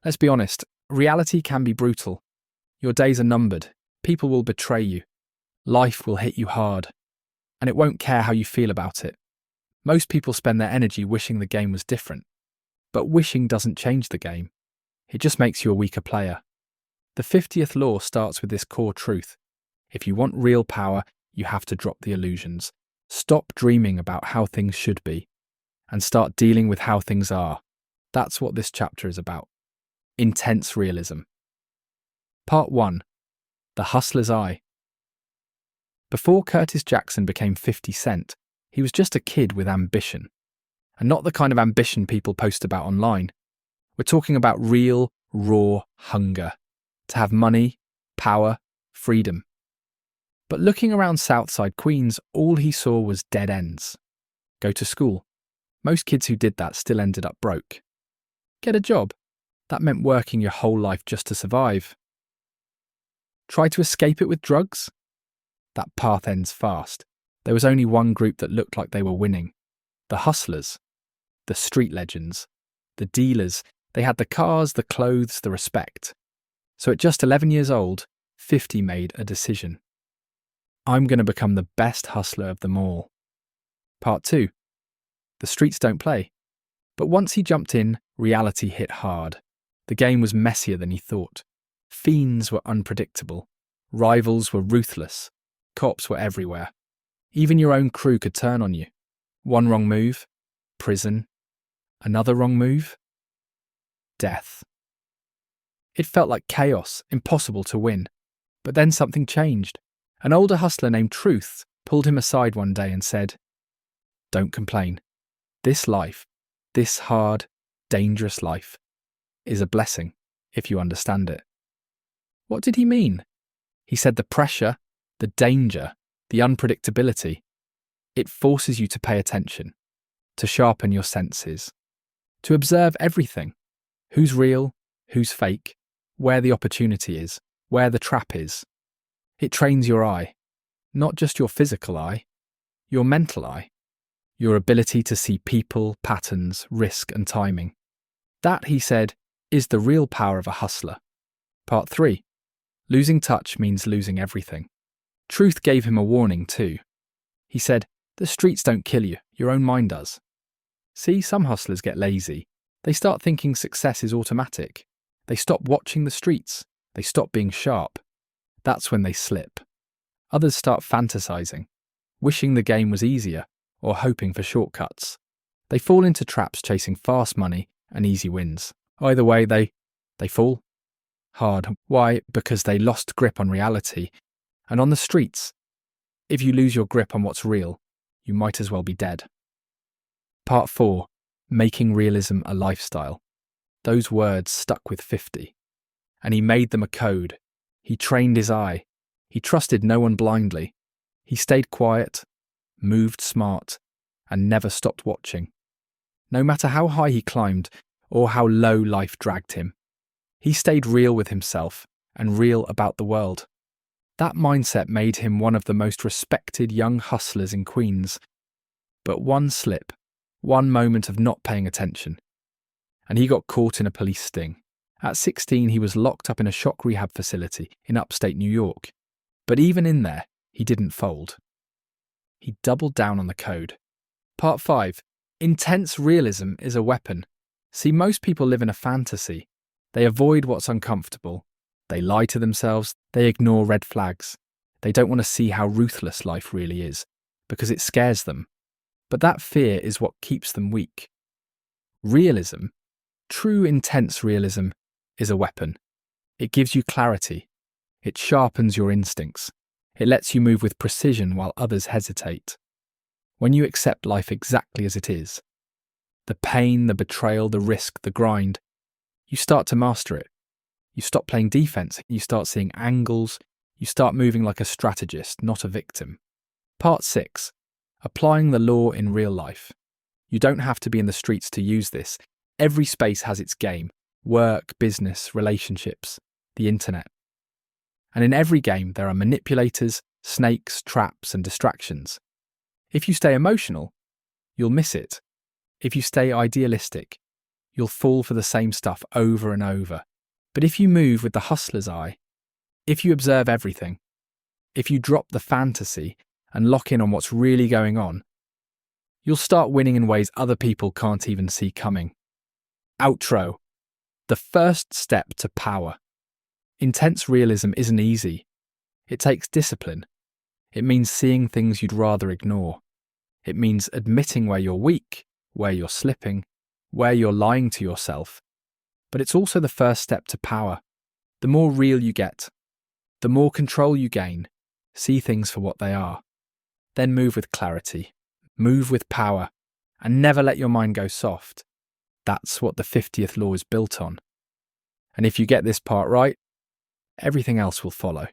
Let's be honest, reality can be brutal. Your days are numbered, people will betray you, life will hit you hard, and it won't care how you feel about it. Most people spend their energy wishing the game was different, but wishing doesn't change the game. It just makes you a weaker player. The 50th law starts with this core truth. If you want real power, you have to drop the illusions. Stop dreaming about how things should be, and start dealing with how things are. That's what this chapter is about. Intense realism. Part 1. The Hustler's Eye. Before Curtis Jackson became 50 Cent, he was just a kid with ambition. And not the kind of ambition people post about online. We're talking about real, raw hunger. To have money, power, freedom. But looking around Southside Queens, all he saw was dead ends. Go to school. Most kids who did that still ended up broke. Get a job. That meant working your whole life just to survive. Try to escape it with drugs? That path ends fast. There was only one group that looked like they were winning. The hustlers. The street legends. The dealers. They had the cars, the clothes, the respect. So at just 11 years old, 50 made a decision. I'm going to become the best hustler of them all. Part 2. The streets don't play. But once he jumped in, reality hit hard. The game was messier than he thought. Fiends were unpredictable. Rivals were ruthless. Cops were everywhere. Even your own crew could turn on you. One wrong move, prison. Another wrong move, death. It felt like chaos, impossible to win. But then something changed. An older hustler named Truth pulled him aside one day and said, "Don't complain. This life, this hard, dangerous life, is a blessing if you understand it." What did he mean? He said the pressure, the danger, the unpredictability, it forces you to pay attention, to sharpen your senses, to observe everything. Who's real, who's fake, where the opportunity is, where the trap is. It trains your eye, not just your physical eye, your mental eye, your ability to see people, patterns, risk and timing. That, he said, is the real power of a hustler. Part 3. Losing touch means losing everything. Truth gave him a warning too. He said, the streets don't kill you, your own mind does. See, some hustlers get lazy. They start thinking success is automatic. They stop watching the streets. They stop being sharp. That's when they slip. Others start fantasizing, wishing the game was easier or hoping for shortcuts. They fall into traps chasing fast money and easy wins. Either way, they fall hard. Why? Because they lost grip on reality. And on the streets, if you lose your grip on what's real, you might as well be dead. Part 4. Making realism a lifestyle. Those words stuck with 50. And he made them a code. He trained his eye. He trusted no one blindly. He stayed quiet, moved smart, and never stopped watching. No matter how high he climbed or how low life dragged him, he stayed real with himself and real about the world. That mindset made him one of the most respected young hustlers in Queens. But one slip, one moment of not paying attention, and he got caught in a police sting. At 16, he was locked up in a shock rehab facility in upstate New York. But even in there, he didn't fold. He doubled down on the code. Part 5. Intense realism is a weapon. See, most people live in a fantasy. They avoid what's uncomfortable. They lie to themselves. They ignore red flags. They don't want to see how ruthless life really is, because it scares them. But that fear is what keeps them weak. Realism, true intense realism, is a weapon. It gives you clarity. It sharpens your instincts. It lets you move with precision while others hesitate. When you accept life exactly as it is, the pain, the betrayal, the risk, the grind, you start to master it. You stop playing defense. You start seeing angles. You start moving like a strategist, not a victim. Part 6. Applying the law in real life. You don't have to be in the streets to use this. Every space has its game. Work, business, relationships, the internet. And in every game, there are manipulators, snakes, traps, and distractions. If you stay emotional, you'll miss it. If you stay idealistic, you'll fall for the same stuff over and over. But if you move with the hustler's eye, if you observe everything, if you drop the fantasy and lock in on what's really going on, you'll start winning in ways other people can't even see coming. Outro. The first step to power. Intense realism isn't easy. It takes discipline. It means seeing things you'd rather ignore. It means admitting where you're weak, where you're slipping, where you're lying to yourself. But it's also the first step to power. The more real you get, the more control you gain, see things for what they are. Then move with clarity, move with power, and never let your mind go soft. That's what the 50th law is built on. And if you get this part right, everything else will follow.